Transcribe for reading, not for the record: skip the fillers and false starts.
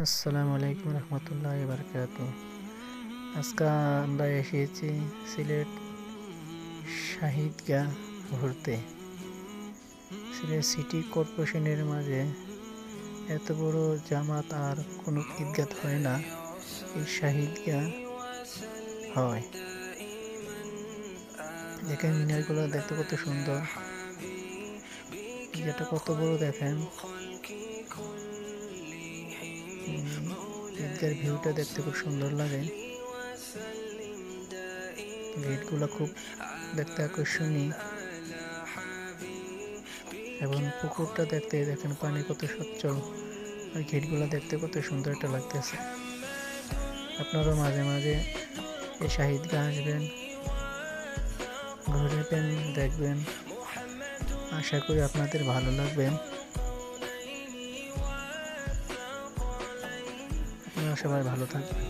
আসসালামু আলাইকুম রহমতুল্লাহি বারাকাতু। আজকে আমরা এসেছি সিলেট শাহিদগাহ ঘুরতে। সিলেট সিটি কর্পোরেশনের মাঝে এত বড় জামাত আর কোনো ঈদগাহ হয় না, এই শাহিদগাহ হয়। দেখেন মিনারগুলো দেখতে কত সুন্দর, যেটা কত বড় দেখেন। ঈদগার ভিউটা দেখতে খুব সুন্দর লাগে। গেটগুলো খুব দেখতে আকর্ষণীয় এবং পুকুরটা দেখতে দেখেন পানি কত সচ্ছল, আর গেটগুলো দেখতে কত সুন্দর একটা লাগতেছে। আপনারাও মাঝে মাঝে এই শাহিদগাহ আসবেন, ঘুরবেন, দেখবেন। আশা করি আপনাদের ভালো লাগবে। আপনারা সবাই ভালো থাকবেন।